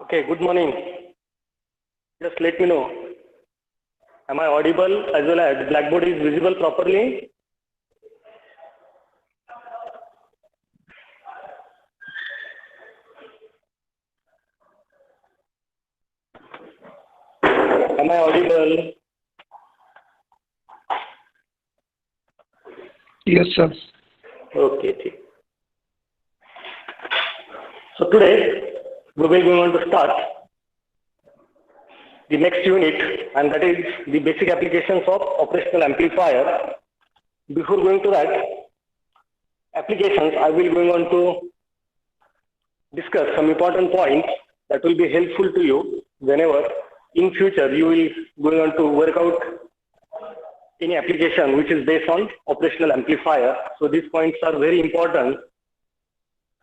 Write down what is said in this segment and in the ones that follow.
Okay, good morning. Just let me know. Am I audible as well as Blackboard is visible properly? Am I audible? Yes, sir. Okay. So today we will go on to start the next unit, and that is the basic applications of operational amplifier. Before going to that applications, I will go on to discuss some important points that will be helpful to you whenever in future you will go on to work out any application which is based on operational amplifier. So these points are very important.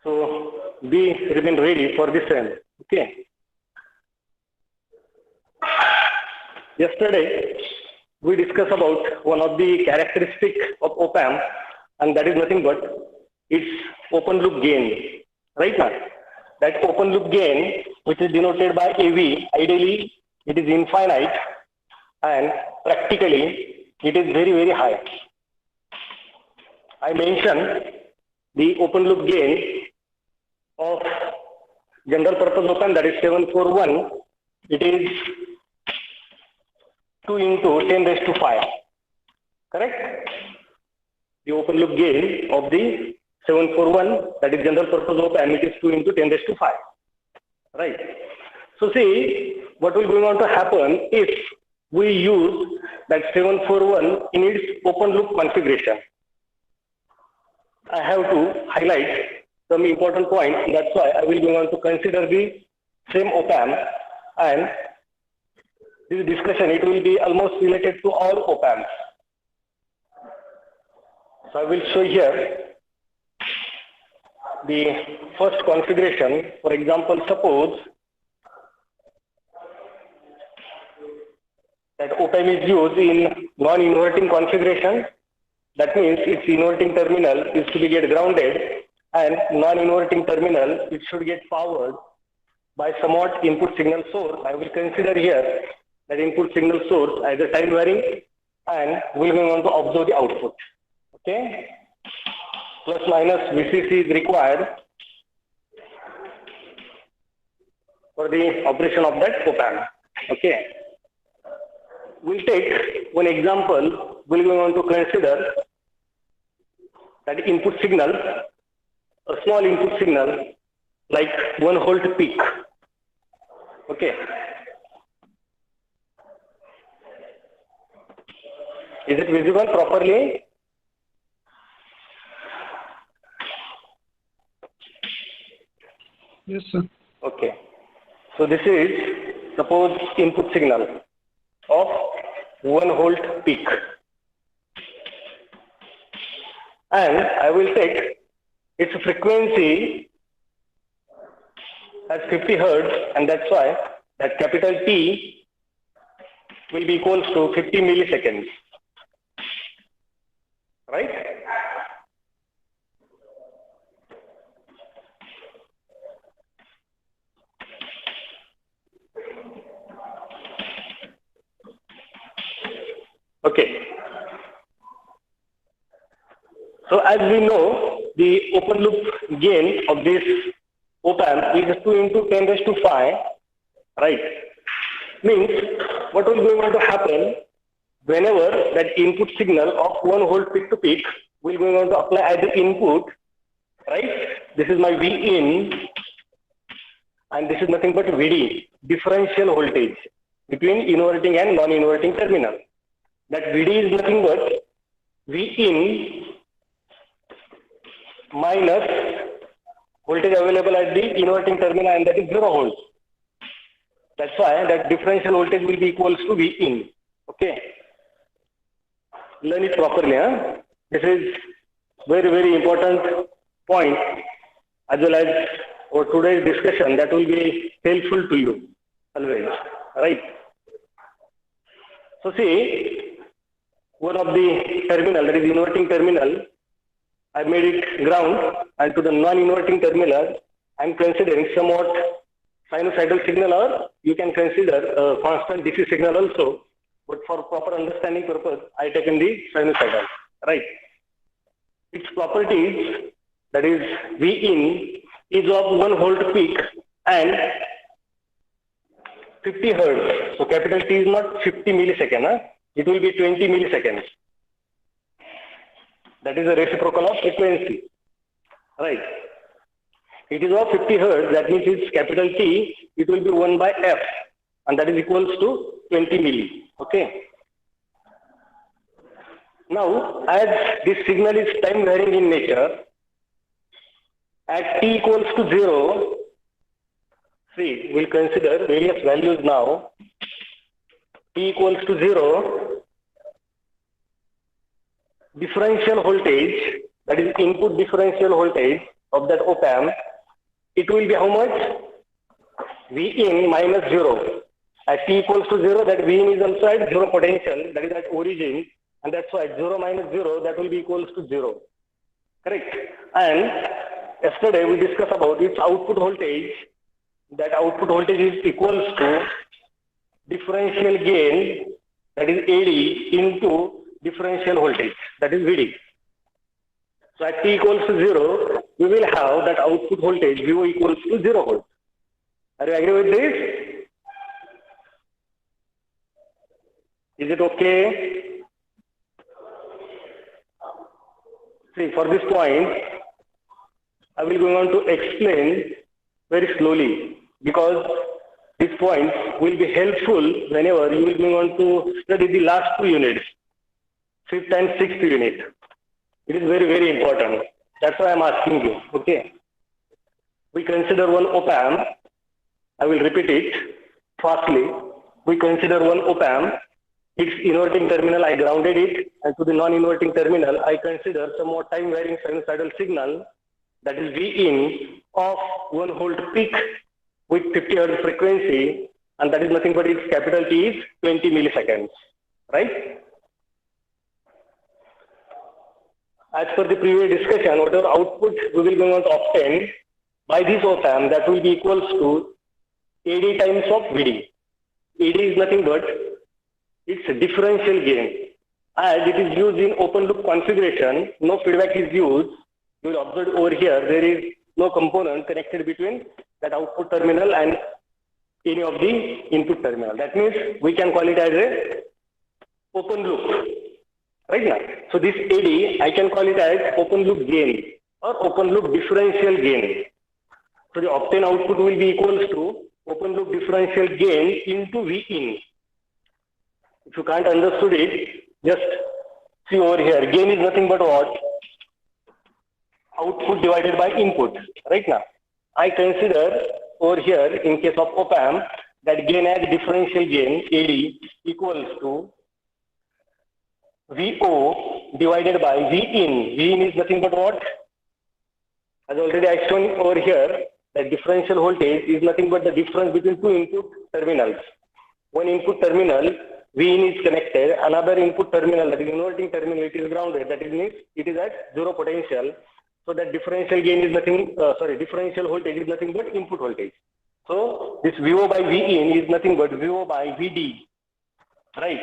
So be remain ready for this end. Okay. Yesterday we discussed about one of the characteristics of op-amp, and that is nothing but its open loop gain. Right now, that open loop gain, which is denoted by AV, ideally it is infinite, and practically it is very, very high. I mentioned the open loop gain of general purpose op-amp, that is 741. It is 2 into 10 raised to 5. Correct? The open loop gain of the 741, that is general purpose op-amp, it is 2 into 10 raised to 5. Right? So see, what will going on to happen if we use that 741 in its open loop configuration? I have to highlight some important points. That's why I will go on to consider the same op-amp, and this discussion, it will be almost related to all op-amps. So I will show here the first configuration. For example, suppose that op-amp is used in non-inverting configuration. That means its inverting terminal is to be get grounded, and non-inverting terminal, it should get powered by somewhat input signal source. I will consider here that input signal source as a time varying, and we will want to observe the output. Okay, plus minus VCC is required for the operation of that op-amp. Okay, we'll take one example. We'll go on to consider that input signal, a small input signal like 1 volt peak. Okay. Is it visible properly? Yes, sir. Okay. So this is suppose input signal of 1 volt peak. And I will take its frequency as 50 hertz, and that's why that capital T will be equals to 50 milliseconds. Right? Okay. So as we know, the open loop gain of this op-amp is 2 into 10 raised to 5. Right? Means what will going to happen whenever that input signal of 1 volt peak to peak will going on to apply as the input. Right? This is my V in, and this is nothing but VD, differential voltage between inverting and non-inverting terminal. That VD is nothing but V in minus voltage available at the inverting terminal, and that is 0 volts. That's why that differential voltage will be equals to V in. Okay. Learn it properly. Huh? This is very, very important point, as well as for today's discussion, that will be helpful to you always. Right. So see, one of the terminal, that is inverting terminal, I made it ground, and to the non-inverting terminal, I am considering somewhat sinusoidal signal, or you can consider a constant DC signal also. But for proper understanding purpose, I taken the sinusoidal, right? Its properties, that is V in, is of 1 volt peak and 50 hertz. So capital T is not 50 millisecond, huh? It will be 20 milliseconds. That is the reciprocal of frequency, right? It is of 50 hertz, that means its capital T, it will be 1 by F, and that is equals to 20 milli, okay? Now, as this signal is time varying in nature, at T equals to 0, see, we'll consider various values now. T equals to 0, differential voltage, that is input differential voltage of that op-amp, it will be how much? V in minus 0. At T equals to 0, that V in is also at 0 potential, that is at origin, and that's why 0 minus 0, that will be equals to 0. Correct? And yesterday we discussed about its output voltage. That output voltage is equals to differential gain, that is AD, into differential voltage, that is VD. So at T equals to 0, we will have that output voltage VO equals to 0 volt. Are you agree with this? Is it okay? See, for this point, I will go on to explain very slowly, because these points will be helpful whenever you will go on to study the last 2 units, 5th and 6th unit. It is very, very important. That's why I'm asking you, okay? We consider one op-amp. I will repeat it fastly. We consider one op-amp. Its inverting terminal, I grounded it, and to the non-inverting terminal, I consider some more time varying sinusoidal signal, that is V in, of 1 volt peak with 50 hertz frequency, and that is nothing but its capital T is 20 milliseconds, right? As per the previous discussion, whatever output we will going to obtain by this op-amp, that will be equals to AD times of VD. AD is nothing but its differential gain. As it is used in open loop configuration, no feedback is used. You will observe over here, there is no component connected between that output terminal and any of the input terminal. That means we can call it as a open loop, right now. So this AD, I can call it as open loop gain or open loop differential gain. So the obtained output will be equals to open loop differential gain into V in. If you can't understood it, just see over here. Gain is nothing but what? Output divided by input, right now. I consider over here, in case of op-amp, that gain as differential gain, AD, equals to VO divided by V in. V in is nothing but what? As already I shown over here, that differential voltage is nothing but the difference between 2 input terminals. One input terminal, V in is connected, another input terminal, that is inverting terminal, it is grounded, that means it is at 0 potential. So that differential gain is nothing, differential voltage is nothing but input voltage. So this VO by V in is nothing but VO by VD, right?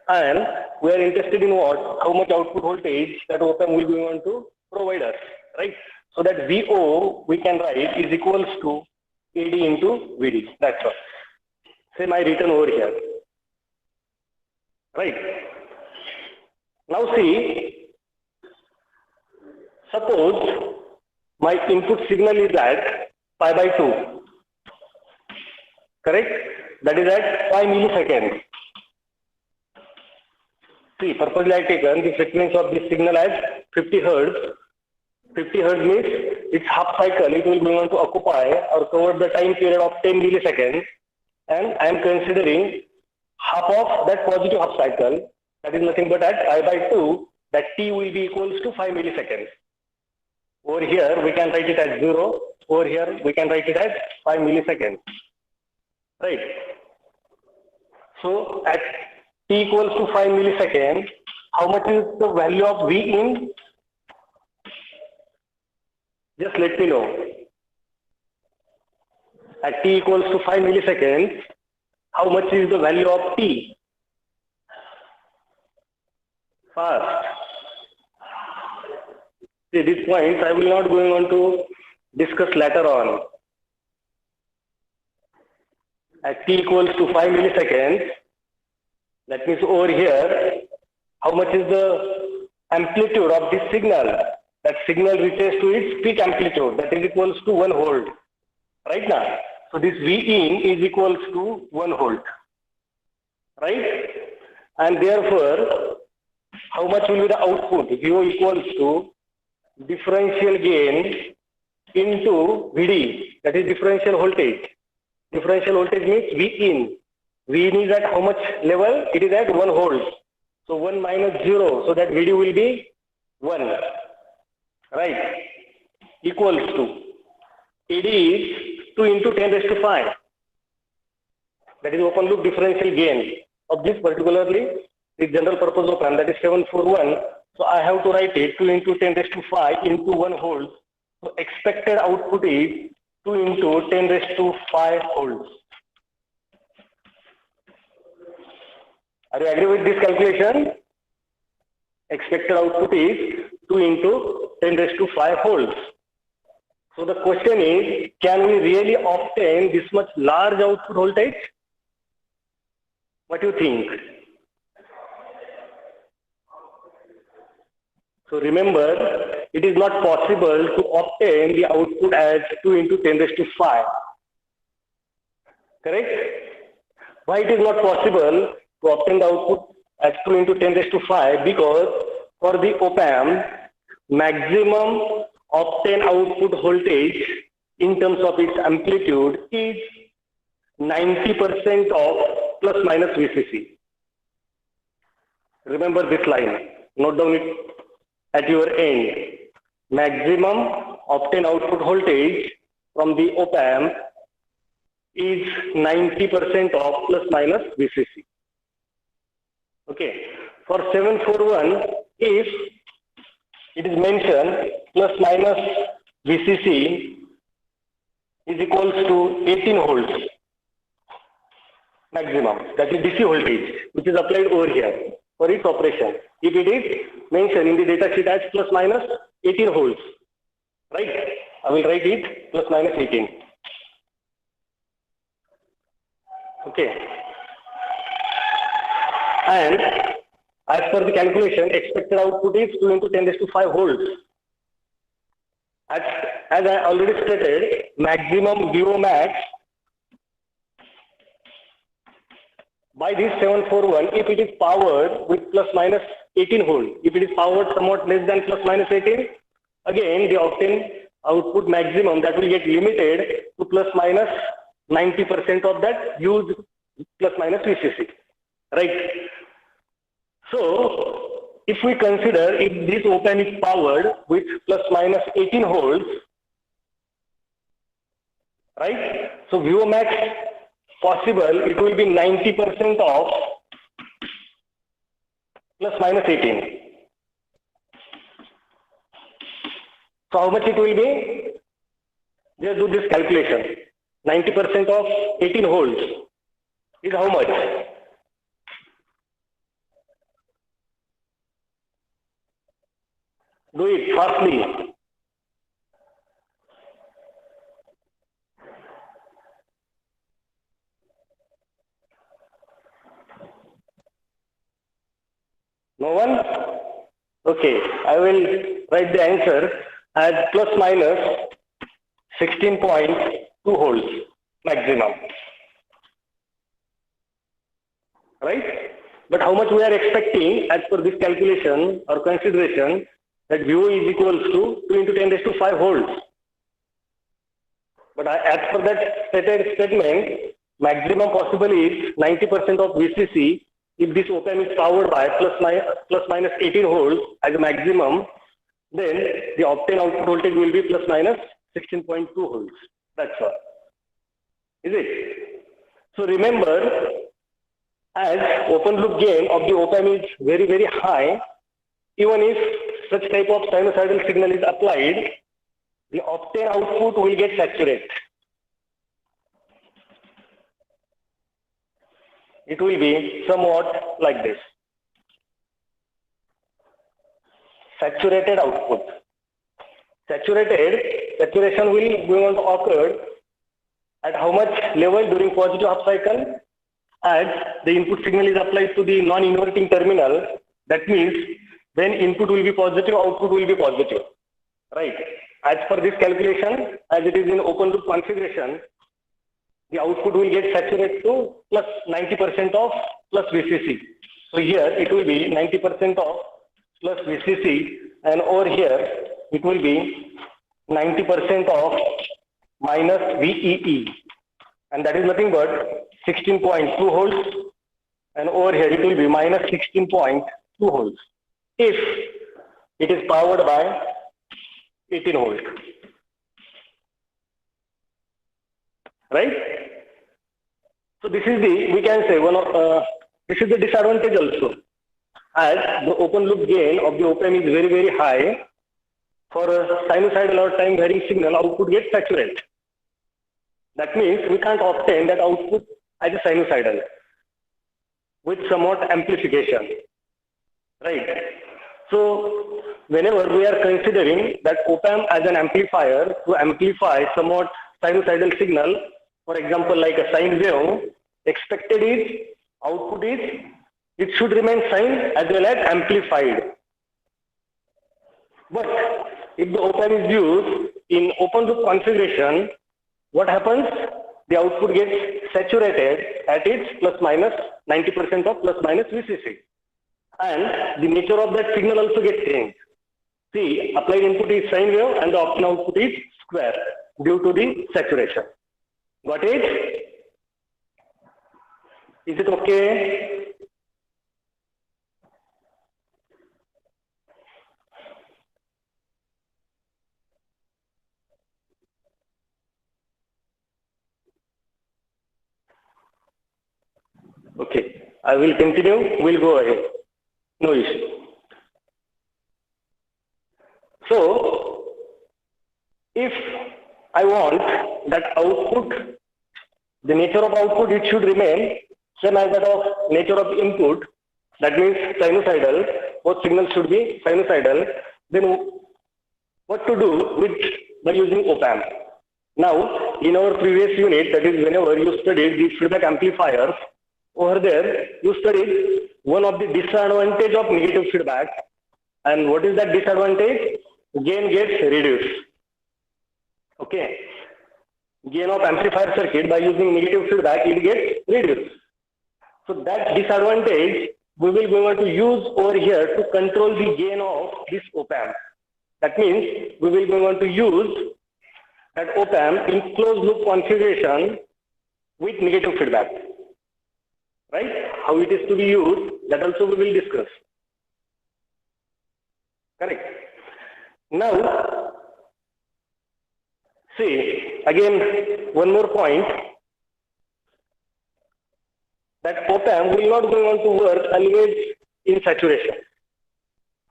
And we are interested in what? How much output voltage that op-amp will be going to provide us, right? So that VO we can write is equals to AD into VD. That's all. Same I written over here, right? Now see. Suppose my input signal is at pi by 2, correct? That is at 5 milliseconds. See, purposely I taken the frequency of this signal as 50 hertz. 50 hertz means its half cycle, it will be going to occupy or cover the time period of 10 milliseconds. And I am considering half of that positive half cycle, that is nothing but at pi by 2, that T will be equals to 5 milliseconds. Over here, we can write it as 0. Over here, we can write it as 5 milliseconds. Right? So, at T equals to 5 milliseconds, how much is the value of V in? Just let me know. at t equals to 5 milliseconds, how much is the value of t? Fast. See, these points I will not going on to discuss later on. At t equals to 5 milliseconds, that means over here, how much is the amplitude of this signal? That signal reaches to its peak amplitude, that is equals to 1 volt. Right now, so this V in is equals to 1 volt. Right? And therefore, how much will be the output? VO equals to differential gain into VD, that is differential voltage. Differential voltage means V in. V in is at how much level? It is at 1 volt. So 1 minus 0, so that VD will be 1. Right? Equals to AD is 2 into 10 raised to 5. That is open loop differential gain of this particularly the general purpose op-amp, that is 741. So I have to write it 2 into 10 raised to 5 into 1 volt. So expected output is 2 into 10 raised to 5 volts. Are you agree with this calculation? Expected output is 2 into 10 raised to 5 volts. So the question is, can we really obtain this much large output voltage? What do you think? So remember, it is not possible to obtain the output as 2 into 10 raised to 5. Correct? Why it is not possible to obtain the output as 2 into 10 raised to 5? Because for the op-amp, maximum obtained output voltage in terms of its amplitude is 90% of plus minus VCC. Remember this line. Note down it at your end. Maximum obtained output voltage from the op-amp is 90% of plus minus VCC. Okay. For 741, if it is mentioned plus minus VCC is equals to 18 volts maximum, that is DC voltage, which is applied over here for its operation. If it is mentioned in the data sheet as plus minus 18 volts, right? I will write it plus minus 18. Okay. And as per the calculation, expected output is 2 into 10 raised to 5 volts. As I already stated, maximum VO max by this 741, if it is powered with plus minus 18 volt, if it is powered somewhat less than plus minus 18, again the obtained output maximum that will get limited to plus minus 90% of that used plus minus VCC, right? So if we consider if this op-amp is powered with plus minus 18 volts, right? So VO max possible, it will be 90% of plus minus 18. So how much it will be? Just do this calculation. 90% of 18 volts is how much? Do it fastly. No one? Okay, I will write the answer as plus minus 16.2 volts maximum. Right? But how much we are expecting as per this calculation or consideration that VO is equals to 2 into 10 raised to 5 volts. But as per that stated statement, maximum possible is 90% of VCC. If this op-amp is powered by plus minus 18 volts as a maximum, then the obtained output voltage will be plus minus 16.2 volts. That's all. Is it? So remember, as open loop gain of the op-amp is very, very high, even if such type of sinusoidal signal is applied, the obtained output will get saturated. it will be somewhat like this. Saturated output. Saturation will going on to occur at how much level during positive half cycle? As the input signal is applied to the non-inverting terminal, that means when input will be positive, output will be positive, right? As per this calculation, as it is in open loop configuration, the output will get saturated to plus 90% of plus VCC. So here it will be 90% of plus VCC, and over here it will be 90% of minus VEE, and that is nothing but 16.2 volts, and over here it will be minus 16.2 volts if it is powered by 18 volt, right? So this is the, we can say one of this is the disadvantage also, as the open loop gain of the op-amp is very, very high. For a sinusoidal or time varying signal, output gets saturated. That means we can't obtain that output as a sinusoidal with somewhat amplification, right? So whenever we are considering that op-amp as an amplifier to amplify somewhat sinusoidal signal, for example, like a sine wave, expected is, output is, it should remain sine as well as amplified. But if the op-amp is used in open loop configuration, what happens? The output gets saturated at its plus minus 90% of plus minus VCC. And the nature of that signal also gets changed. See, applied input is sine wave and the option output is square due to the saturation. Got it? Is it okay? Okay, I will continue. We'll go ahead. No issue. So, if I want that output, the nature of output, it should remain same as that of nature of input. That means sinusoidal. Both signals should be sinusoidal. Then, what to do with by using op-amp? Now, in our previous unit, that is whenever you studied the feedback amplifiers, over there, you studied one of the disadvantage of negative feedback. And what is that disadvantage? Gain gets reduced. Okay. Gain of amplifier circuit by using negative feedback, it gets reduced. So that disadvantage we will going to use over here to control the gain of this op-amp. That means we will going to use that op-amp in closed loop configuration with negative feedback. Right? How it is to be used, that also we will discuss. Correct. Now, see, again, one more point, that op-amp will not going on to work always in saturation.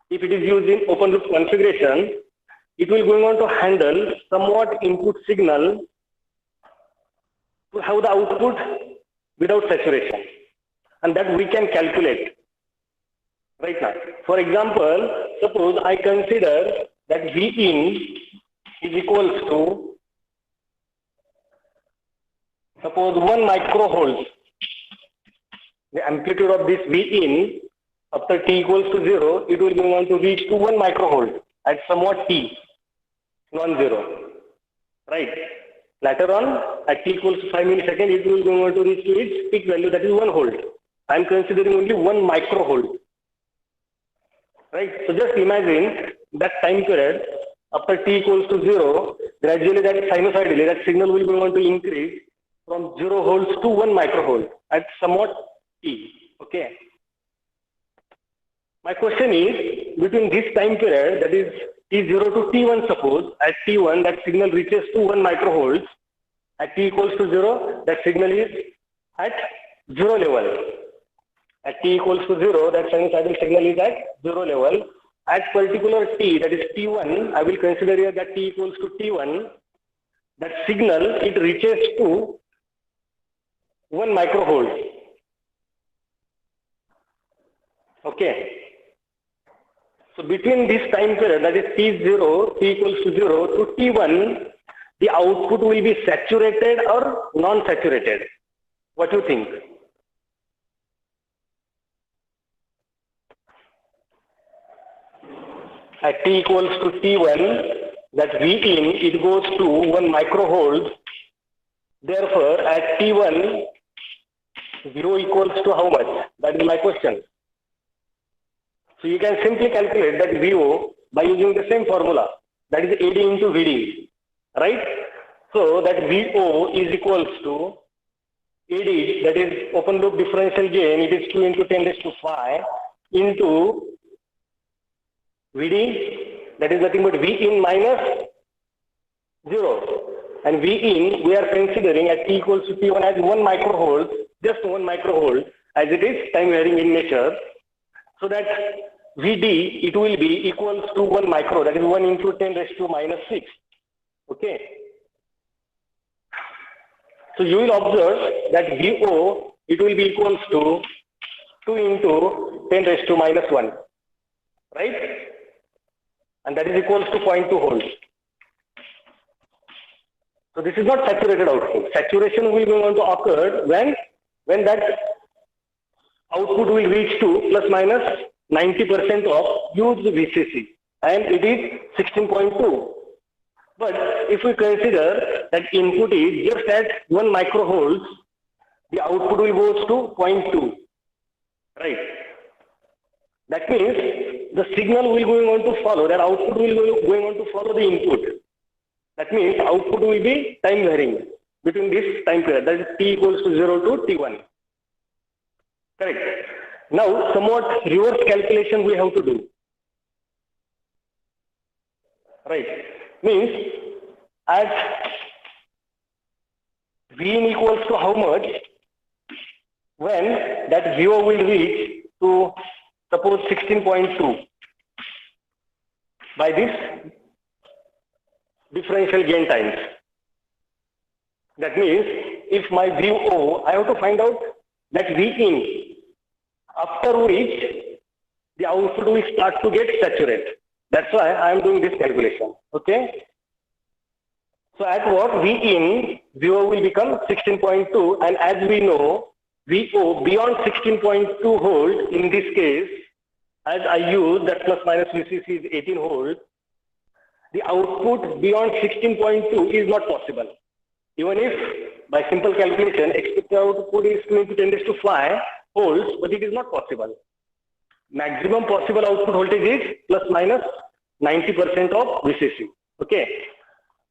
If it is used in open loop configuration, it will going on to handle somewhat input signal to have the output without saturation. And that we can calculate right now. For example, suppose I consider that Vin is equals to, suppose 1 microvolt. The amplitude of this Vin after t equals to 0, it will go on to reach to 1 microvolt at somewhat t, non-zero, right? Later on, at t equals to 5 milliseconds, it will go on to reach to its peak value, that is 1 volt. I am considering only 1 microvolt, right? So just imagine that time period after t equals to 0, gradually that sinusoidally that signal will go on to increase from 0 volts to 1 microvolt at somewhat t. Okay. My question is, between this time period, that is t0 to t1, suppose at t1 that signal reaches to 1 microvolts, at t equals to 0 that signal is at 0 level. At t equals to 0, that sinusoidal signal is at 0 level. At particular t, that is t1, I will consider here that t equals to t1, that signal, it reaches to 1 microvolt. Okay. So between this time period, that is T0, T equals to 0 to T1, the output will be saturated or non-saturated. What do you think? At T equals to T1, that V in, it goes to 1 microvolt. Therefore, at T1, 0 equals to how much? That is my question. So you can simply calculate that VO by using the same formula. That is AD into VD, right? So that VO is equals to AD, that is open loop differential gain, it is 2 into 10 raised to 5 into VD, that is nothing but V in minus 0. And V in, we are considering at T equals to T1 as 1 microvolt, just 1 microvolt, as it is time varying in nature. So that VD, it will be equals to 1 micro, that is 1 into 10 raised to minus 6. Okay. So you will observe that VO, it will be equals to 2 into 10 raised to minus 1, right? And that is equals to 0.2 volts. So this is not saturated output. Saturation will be going to occur when that output will reach to plus minus 90% of used VCC, and it is 16.2. But if we consider that input is just at 1 microvolts, the output will go to 0.2, right? That means the signal will going on to follow, that output will going on to follow the input. That means output will be time varying between this time period, that is T equals to 0 to T1. Correct. Now, somewhat reverse calculation we have to do. Right. Means at V in equals to how much when that VO will reach to suppose 16.2 by this differential gain times. That means if my VO, I have to find out that V in, after which the output will start to get saturated. That's why I am doing this calculation. Okay. So at what V in, VO will become 16.2, and as we know, VO beyond 16.2 volt, in this case, as I use that plus minus VCC is 18 volt, the output beyond 16.2 is not possible. Even if by simple calculation, expected output is 2 into 10 raised to 5 volts, but it is not possible. Maximum possible output voltage is plus minus 90% of VCC. Okay.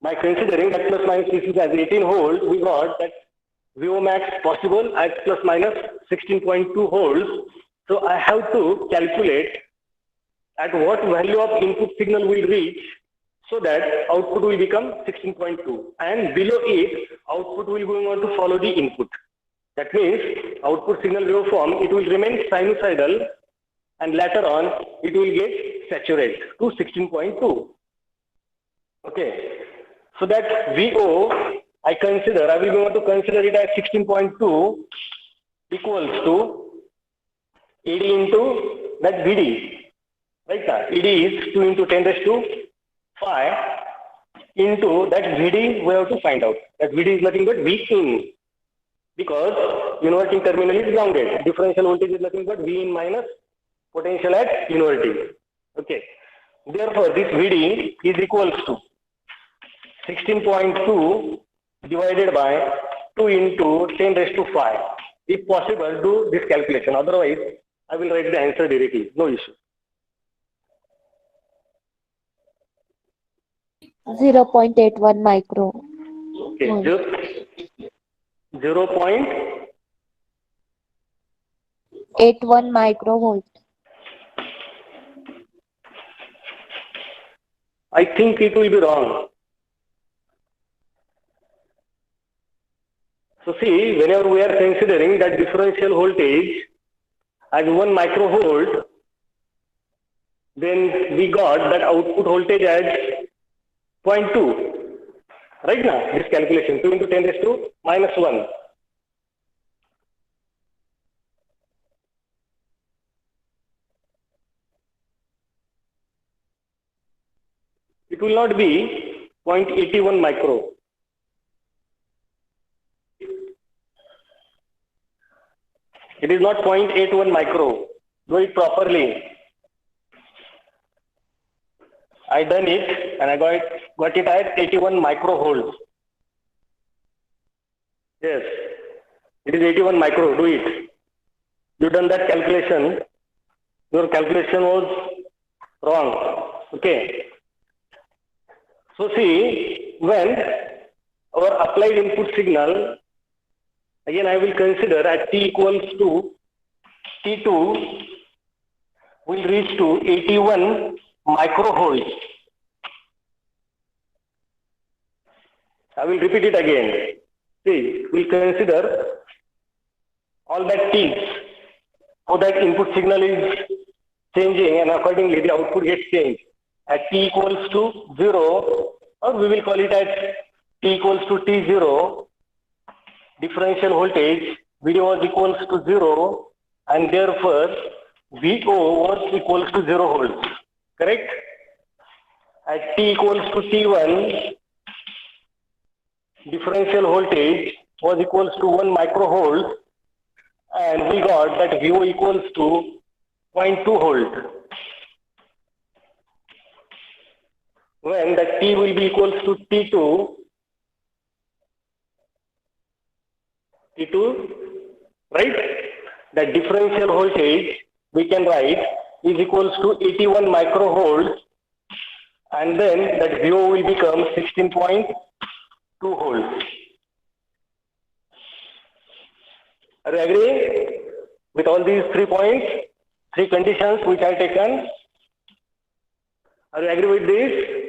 By considering that plus minus VCC as 18 volt, we got that VO max possible at plus minus 16.2 volts. So I have to calculate at what value of input signal will reach so that output will become 16.2, and below it, output will going on to follow the input. That means output signal waveform, it will remain sinusoidal, and later on it will get saturated to 16.2. Okay. So that VO, I will be going to consider it as 16.2 equals to AD into that VD. Right? AD is 2 into 10 raised to 5 into that VD, we have to find out. That VD is nothing but V in, because inverting terminal is grounded. Differential voltage is nothing but V in minus potential at inverting. Okay. Therefore, this VD is equals to 16.2 divided by 2 into 10 raised to 5. If possible, do this calculation. Otherwise, I will write the answer directly. No issue. 0.81 micro. Okay. 0.81 microvolt. I think it will be wrong. So see, whenever we are considering that differential voltage as 1 microvolt, then we got that output voltage as 0.2. Right now, this calculation, 2 into 10 raised to minus 1. it will not be 0.81 micro. It is not 0.81 micro. Do it properly. I done it and I got it at 81 microvolts. Yes, it is 81 micro. Do it. You done that calculation. Your calculation was wrong. Okay. So see, when our applied input signal, again I will consider at t equals to T2 will reach to 81 microvolts. I will repeat it again. See, we consider all that t's, how that input signal is changing and accordingly the output gets changed. At t equals to 0, or we will call it as t equals to T0, differential voltage VDO was equals to 0 and therefore VO was equals to 0 volts. Correct? At t equals to T1, differential voltage was equals to 1 microvolt and we got that VO equals to 0.2 volt. When that T will be equals to T2, right? That differential voltage we can write is equals to 81 microvolts and then that VO will become 16.2 volts. Are you agree with all these 3 points, 3 conditions which I taken? Are you agree with this?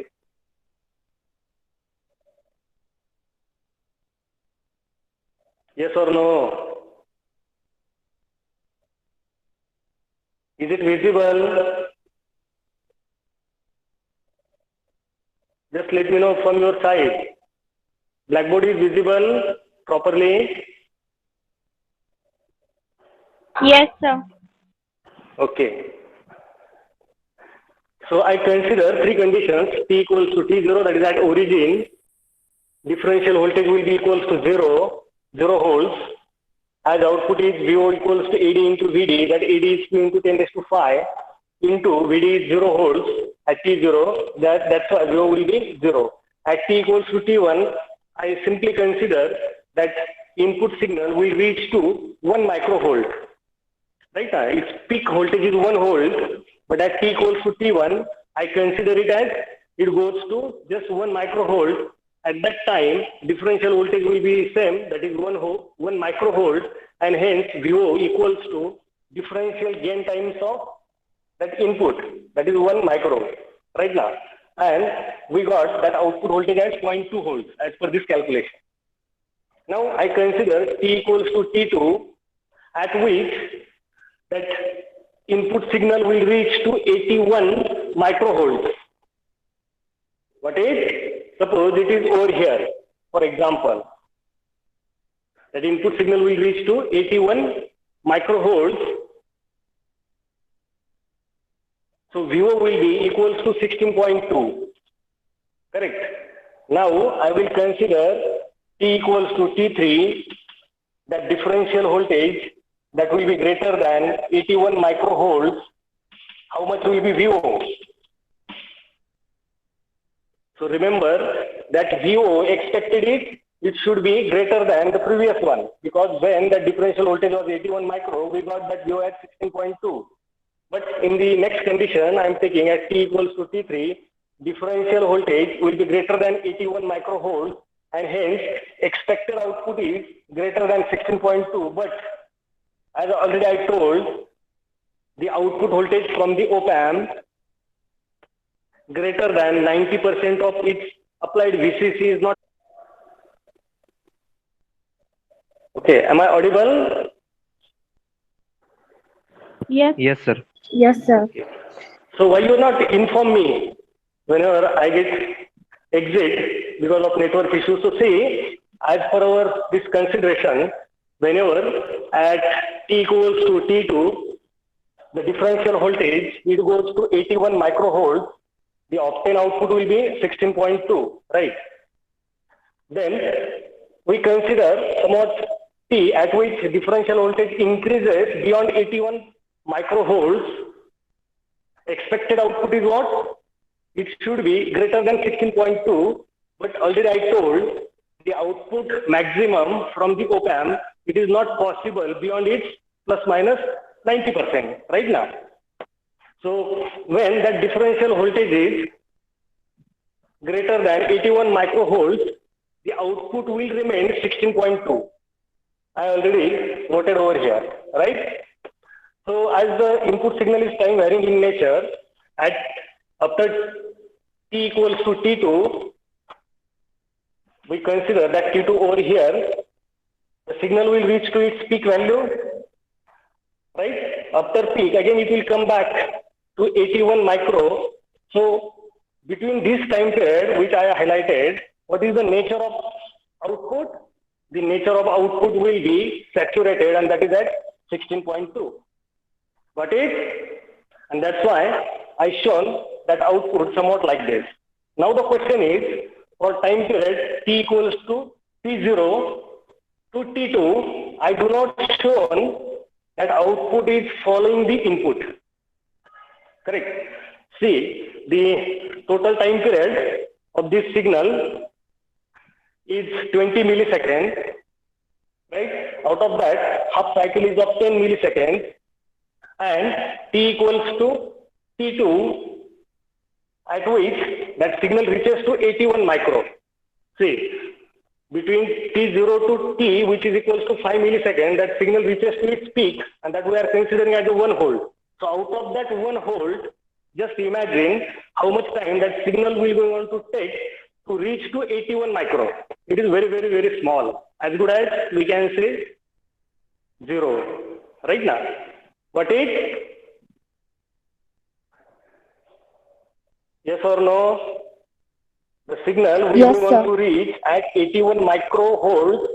Yes or no? Is it visible? Just let me know from your side. Blackboard is visible properly? Yes, sir. Okay. So I consider 3 conditions, T equals to T0, that is at origin, differential voltage will be equals to 0 volts, as output is VO equals to AD into VD, that AD is 2 into 10 raised to 5 into VD is 0 volts at T0, that's why VO will be 0. At T equals to T1, I simply consider that input signal will reach to 1 microvolt. Right? Its peak voltage is 1 volt, but at T equals to T1, I consider it as it goes to just 1 microvolt. At that time, differential voltage will be same, that is 1 microvolt, and hence VO equals to differential gain times of that input, that is 1 micro, right now. And we got that output voltage as 0.2 volts as per this calculation. Now I consider T equals to T2, at which that input signal will reach to 81 microvolts. What is? Suppose it is over here, for example. That input signal will reach to 81 microvolts. So VO will be equals to 16.2. Correct. Now I will consider T equals to T3, that differential voltage that will be greater than 81 microvolts. How much will be VO? So remember that VO expected it should be greater than the previous one, because when the differential voltage was 81 micro, we got that VO at 16.2. But in the next condition, I am taking at T equals to T3, differential voltage will be greater than 81 microvolts, and hence expected output is greater than 16.2. But as already I told, the output voltage from the op-amp greater than 90% of its applied VCC is not. Okay, am I audible? Yes. Yes, sir. Yes, sir. Okay. So why you not inform me whenever I get exit because of network issues? So see, as per our this consideration, whenever at T equals to T2, the differential voltage it goes to 81 microvolts. the obtained output will be 16.2, right? Then we consider somewhat T at which differential voltage increases beyond 81 microvolts. Expected output is what? It should be greater than 16.2, but already I told the output maximum from the op-amp, it is not possible beyond its plus minus 90%, right now. So when that differential voltage is greater than 81 microvolts, the output will remain 16.2. I already noted over here, right? So as the input signal is time varying in nature, at after t equals to T2, we consider that T2 over here, the signal will reach to its peak value, right? After peak, again it will come back to 81 micro. So between this time period, which I highlighted, what is the nature of output? The nature of output will be saturated, and that is at 16.2. Got it? And that's why I shown that output somewhat like this. Now the question is, for time period t equals to T0 to T2, I do not shown that output is following the input. Correct? See, the total time period of this signal is 20 milliseconds, right? Out of that, half cycle is of 10 milliseconds, and t equals to T2, at which that signal reaches to 81 micro. See, between T0 to T, which is equals to 5 milliseconds, that signal reaches to its peak, and that we are considering as a 1 volt. So out of that 1 volt, just imagine how much time that signal will go on to take to reach to 81 micro. It is very, very, very small. As good as we can say 0, right now. But it? Yes or no? The signal will Yes, go on to reach at 81 microvolts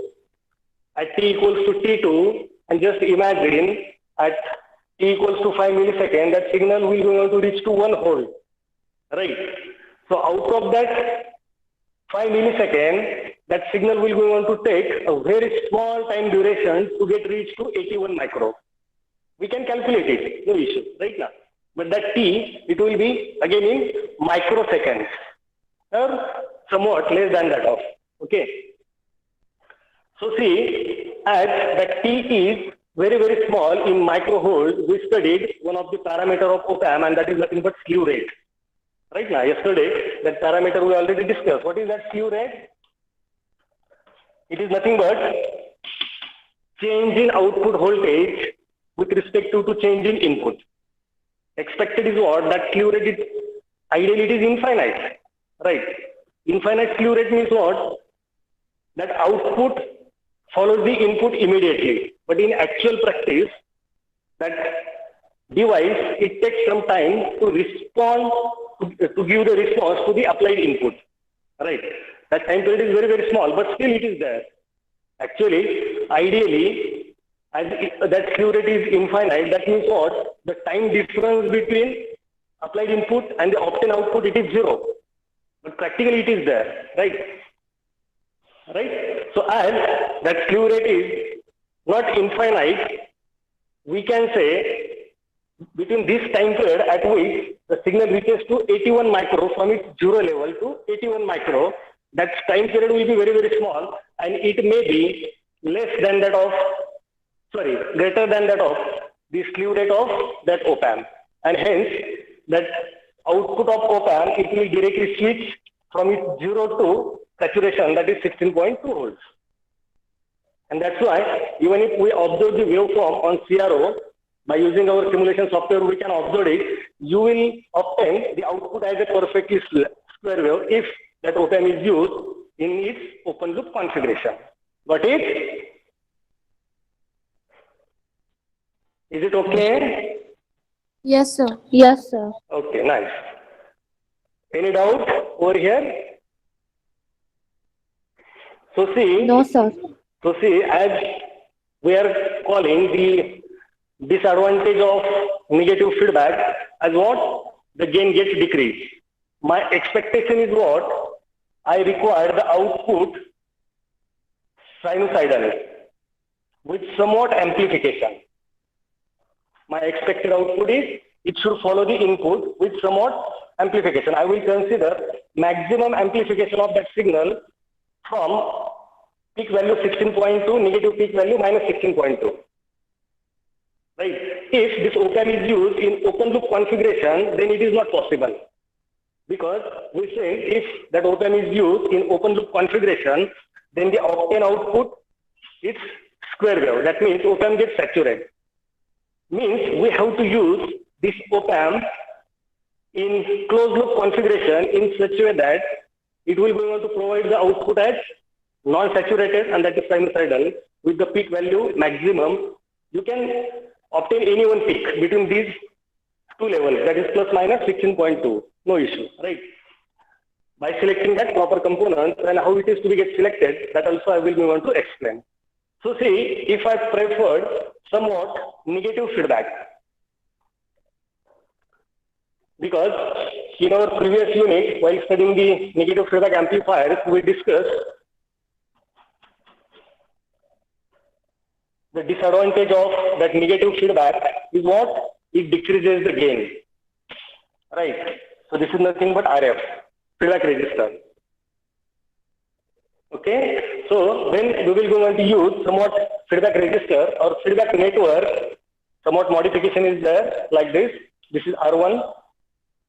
at t equals to T2, and just imagine at t equals to 5 milliseconds, that signal will go on to reach to 1 volt, right? So out of that 5 milliseconds, that signal will go on to take a very small time duration to get reached to 81 micro. We can calculate it, no issue, right now. But that t, it will be again in microseconds, or somewhat less than that of, okay. So see, as that t is very, very small in microvolts, we studied one of the parameter of op-amp, and that is nothing but slew rate. Right now, yesterday, that parameter we already discussed. What is that slew rate? It is nothing but change in output voltage with respect to change in input. Expected is what? That slew rate is, ideally it is infinite, right? Infinite slew rate means what? That output follows the input immediately. But in actual practice, that device, it takes some time to respond, to give the response to the applied input, right? That time period is very, very small, but still it is there. Actually, ideally, as that slew rate is infinite, that means what? The time difference between applied input and the obtained output, it is 0. But practically it is there, right? Right? So as that slew rate is not infinite, we can say between this time period at which the signal reaches to 81 micro from its 0 level to 81 micro, that time period will be very, very small, and it may be less than that of, sorry, greater than that of the slew rate of that op-amp. And hence, that output of op-amp, it will directly switch from its 0 to saturation, that is 16.2 volts. And that's why, even if we observe the waveform on CRO, by using our simulation software, we can observe it, you will obtain the output as a perfectly square wave if that op-amp is used in its open loop configuration. Got it? Is it okay? Yes, sir. Yes, sir. Okay, nice. Any doubt over here? So see, No, sir. So see, as we are calling the disadvantage of negative feedback as what? The gain gets decreased, my expectation is what? I require the output sinusoidal with somewhat amplification. My expected output is it should follow the input with somewhat amplification. I will consider maximum amplification of that signal from peak value 16.2 negative peak value minus 16.2. Right? If this op-amp is used in open loop configuration, then it is not possible. Because we say if that op-amp is used in open loop configuration, then the obtained output is square wave. That means op-amp gets saturated. Means we have to use this op-amp in closed loop configuration in such a way that it will be able to provide the output as non-saturated, and that is sinusoidal with the peak value maximum. You can obtain any one peak between these two levels, that is plus minus 16.2. No issue, right? By selecting that proper component and how it is to be get selected, that also I will be able to explain. So see, if I preferred somewhat negative feedback, because in our previous unit, while studying the negative feedback amplifiers, we discussed the disadvantage of that negative feedback is what? It decreases the gain, right? So this is nothing but RF, feedback resistor. Okay, so then we will going to use somewhat feedback resistor or feedback network. Somewhat modification is there like this. This is R1.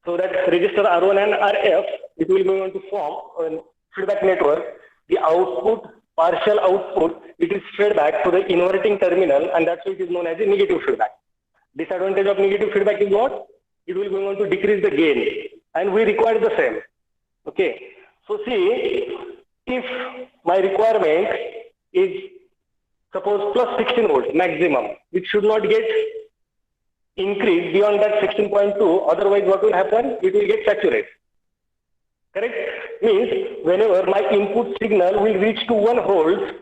So that resistor R1 and RF, it will be going to form a feedback network. The output, partial output, it is fed back to the inverting terminal, and that's why it is known as a negative feedback. Disadvantage of negative feedback is what? It will be going to decrease the gain, and we require the same. Okay, so see, if my requirement is suppose plus 16 volts maximum, it should not get increased beyond that 16.2. Otherwise, what will happen? It will get saturated. Correct? Means whenever my input signal will reach to 1 volt,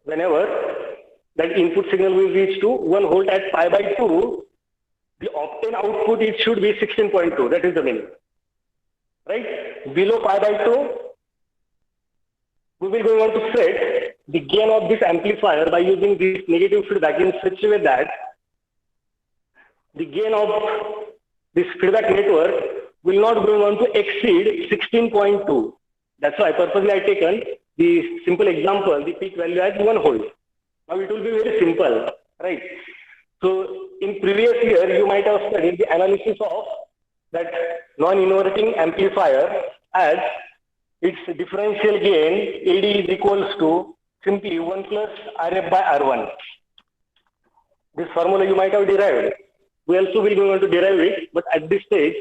whenever that input signal will reach to 1 volt at pi by 2, the obtained output it should be 16.2. That is the minimum. Right? Below pi by 2, we will go on to set the gain of this amplifier by using this negative feedback in such a way that the gain of this feedback network will not go on to exceed 16.2. That's why purposely I taken the simple example, the peak value as 1 volt. Now it will be very simple, right? So in previous year, you might have studied the analysis of that non-inverting amplifier as its differential gain AD is equals to simply 1 plus RF by R1. This formula you might have derived. We also will go on to derive it, but at this stage,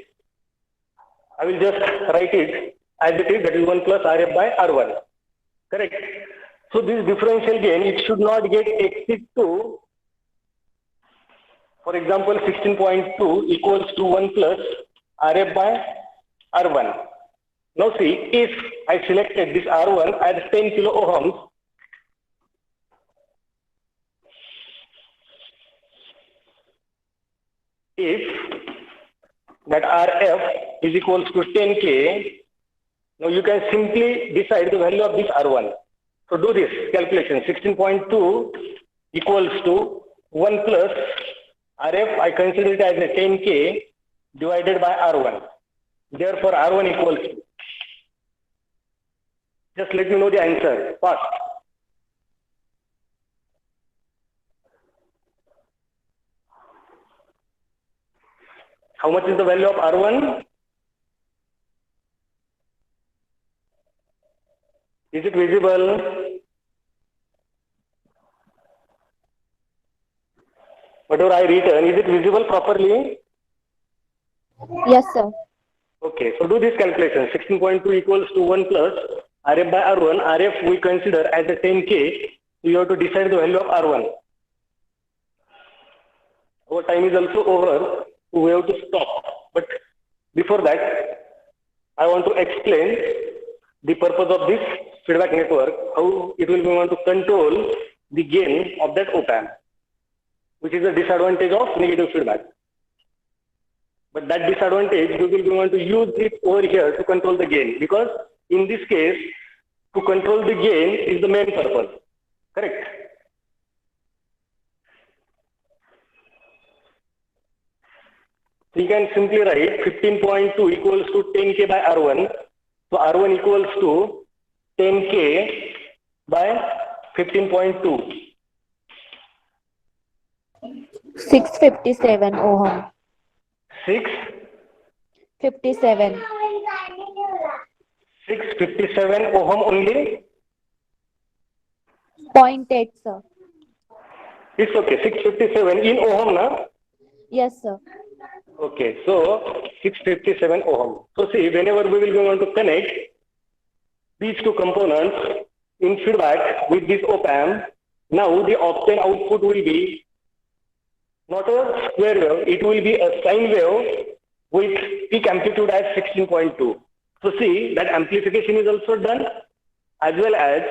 I will just write it as it is, that is 1 plus RF by R1. Correct? So this differential gain, it should not get exceed to, for example, 16.2 equals to 1 plus RF by R1. Now see, if I selected this R1 as 10 kilo ohms, if that RF is equals to 10K, now you can simply decide the value of this R1. So do this calculation, 16.2 equals to 1 plus RF, I consider it as a 10K divided by R1. Therefore, R1 equals to, just let me know the answer fast. How much is the value of R1? Is it visible? Whatever I written, is it visible properly? Yes, sir. Okay, so do this calculation. 16.2 equals to 1 plus RF by R1. RF we consider as a 10K. You have to decide the value of R1. Our time is also over. We have to stop. But before that, I want to explain the purpose of this feedback network, how it will be able to control the gain of that op-amp, which is the disadvantage of negative feedback. But that disadvantage, we will want to use it over here to control the gain, because in this case, to control the gain is the main purpose. Correct? So you can simply write 15.2 equals to 10K by R1. So R1 equals to 10K by 15.2. 657 ohm. 57. 657 ohm only. 0.8, sir. It's okay. 657 in ohm, na? Yes, sir. Okay, so 657 ohm. So see, whenever we will want to connect these two components in feedback with this op-amp, now the obtained output will be not a square wave, it will be a sine wave with peak amplitude as 16.2. So see, that amplification is also done, as well as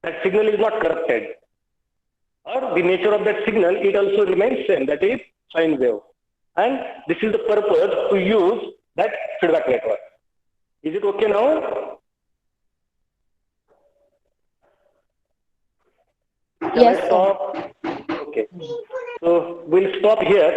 that signal is not corrupted. Or the nature of that signal, it also remains same, that is sine wave. And this is the purpose to use that feedback network. Is it okay now? Can Yes, I sir. stop? Okay. So we'll stop here.